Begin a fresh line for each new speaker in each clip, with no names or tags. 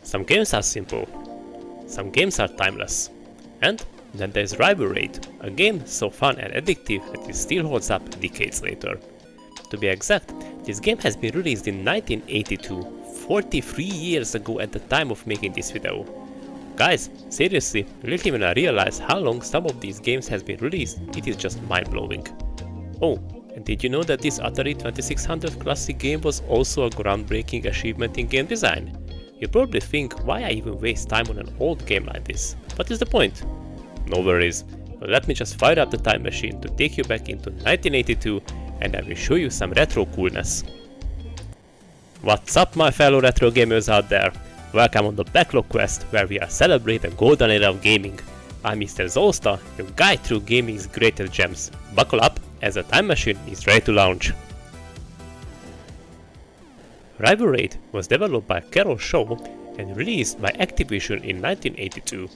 Some games are simple, some games are timeless, and then there's Rival Raid, a game so fun and addictive that it still holds up decades later. To be exact, this game has been released in 1982, 43 years ago at the time of making this video. Guys, seriously, little when I realize how long some of these games has been released, it is just mind-blowing. Oh, and did you know that this Atari 2600 classic game was also a groundbreaking achievement in game design? You probably think, why I even waste time on an old game like this? What is the point? No worries, but let me just fire up the time machine to take you back into 1982 and I will show you some retro coolness. What's up my fellow retro gamers out there? Welcome on the Backlog Quest, where we are celebrating the golden era of gaming. I'm Mr. Zolsta, your guide through gaming's greatest gems. Buckle up, as the time machine is ready to launch. Rival Raid was developed by Carol Shaw and released by Activision in 1982.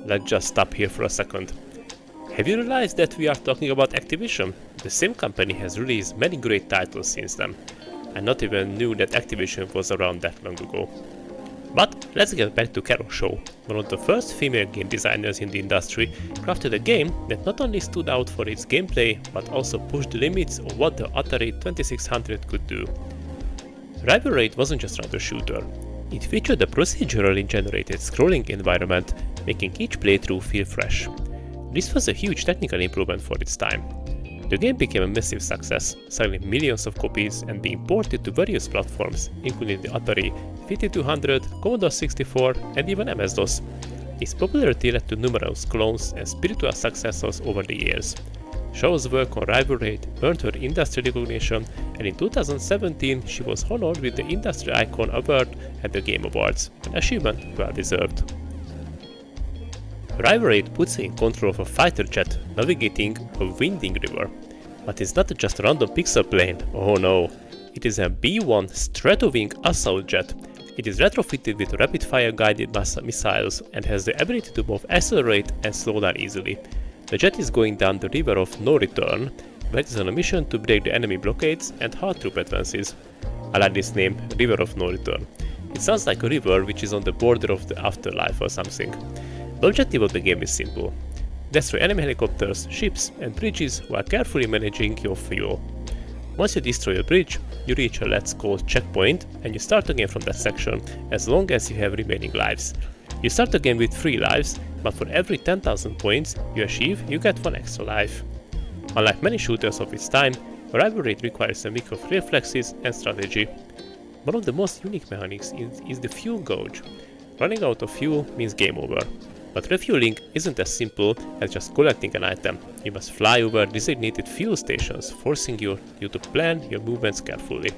Let's just stop here for a second. Have you realized that we are talking about Activision? The same company has released many great titles since then. I not even knew that Activision was around that long ago. But let's get back to Carol Shaw. One of the first female game designers in the industry crafted a game that not only stood out for its gameplay, but also pushed the limits of what the Atari 2600 could do. Rival Raid wasn't just another shooter. It featured a procedurally generated scrolling environment, making each playthrough feel fresh. This was a huge technical improvement for its time. The game became a massive success, selling millions of copies and being ported to various platforms, including the Atari 5200, Commodore 64, and even MS-DOS. Its popularity led to numerous clones and spiritual successors over the years. Shaw's work on Rival Raid earned her industry recognition, and in 2017 she was honored with the Industry Icon Award at the Game Awards, an achievement well deserved. Rival Raid puts you in control of a fighter jet navigating a winding river. But it's not just a random pixel plane, oh no. It is a B-1 Stratowing assault jet. It is retrofitted with rapid-fire guided missiles and has the ability to both accelerate and slow down easily. The jet is going down the river of no return, where it is on a mission to break the enemy blockades and halt troop advances. I like this name, River of No Return. It sounds like a river which is on the border of the afterlife or something. The objective of the game is simple. Destroy enemy helicopters, ships and bridges while carefully managing your fuel. Once you destroy a bridge, you reach a let's call checkpoint and you start again from that section as long as you have remaining lives. You start the game with 3 lives, but for every 10,000 points you achieve, you get 1 extra life. Unlike many shooters of its time, Rival Raid requires a mix of reflexes and strategy. One of the most unique mechanics is the fuel gauge. Running out of fuel means game over. But refueling isn't as simple as just collecting an item. You must fly over designated fuel stations, forcing you to plan your movements carefully.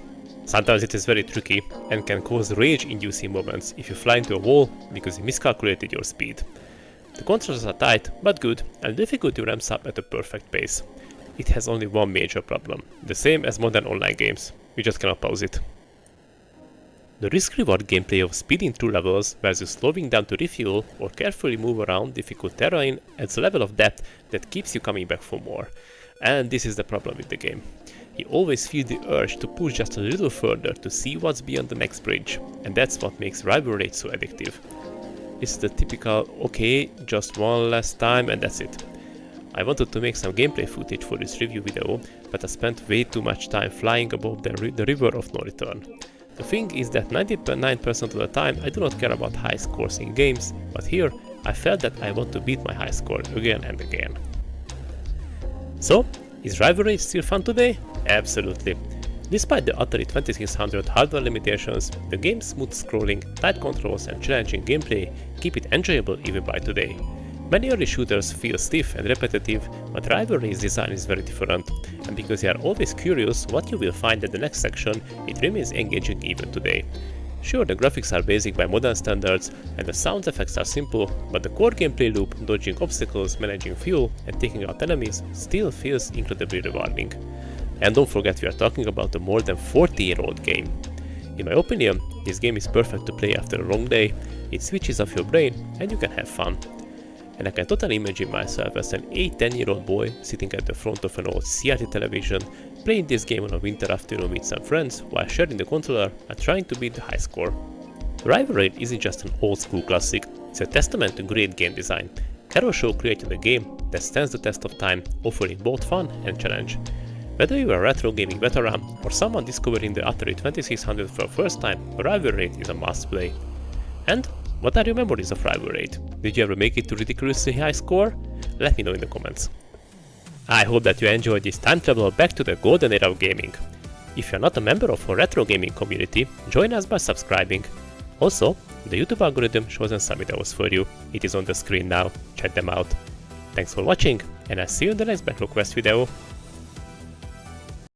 Sometimes it is very tricky and can cause rage-inducing moments if you fly into a wall because you miscalculated your speed. The controls are tight but good, and the difficulty ramps up at a perfect pace. It has only one major problem, the same as modern online games. You just cannot pause it. The risk-reward gameplay of speeding through levels versus slowing down to refuel or carefully move around difficult terrain adds a level of depth that keeps you coming back for more. And this is the problem with the game. You always feel the urge to push just a little further to see what's beyond the next bridge, and that's what makes Rival Raid so addictive. It's the typical, okay, just one last time and that's it. I wanted to make some gameplay footage for this review video, but I spent way too much time flying above the river of no return. The thing is that 99% of the time I do not care about high scores in games, but here I felt that I want to beat my high score again and again. So, is Rival Raid still fun today? Absolutely. Despite the Atari 2600 hardware limitations, the game's smooth scrolling, tight controls and challenging gameplay keep it enjoyable even by today. Many early shooters feel stiff and repetitive, but Rival Raid's design is very different, and because you are always curious what you will find at the next section, it remains engaging even today. Sure, the graphics are basic by modern standards, and the sound effects are simple, but the core gameplay loop, dodging obstacles, managing fuel, and taking out enemies still feels incredibly rewarding. And don't forget, we are talking about a more than 40-year-old game. In my opinion, this game is perfect to play after a long day, it switches off your brain, and you can have fun. And I can totally imagine myself as an 8-10-year-old boy sitting at the front of an old CRT television, playing this game on a winter afternoon with some friends while sharing the controller and trying to beat the high score. Rival Raid isn't just an old school classic, it's a testament to great game design. Hero Show created a game that stands the test of time, offering both fun and challenge. Whether you are a retro gaming veteran or someone discovering the Atari 2600 for the first time, Rival Raid is a must play. And what are your memories of Rival Raid? Did you ever make it to ridiculously high score? Let me know in the comments. I hope that you enjoyed this time travel back to the golden era of gaming. If you're not a member of our retro gaming community, join us by subscribing. Also, the YouTube algorithm shows some videos for you. It is on the screen now, check them out. Thanks for watching, and I'll see you in the next Backlog Quest video.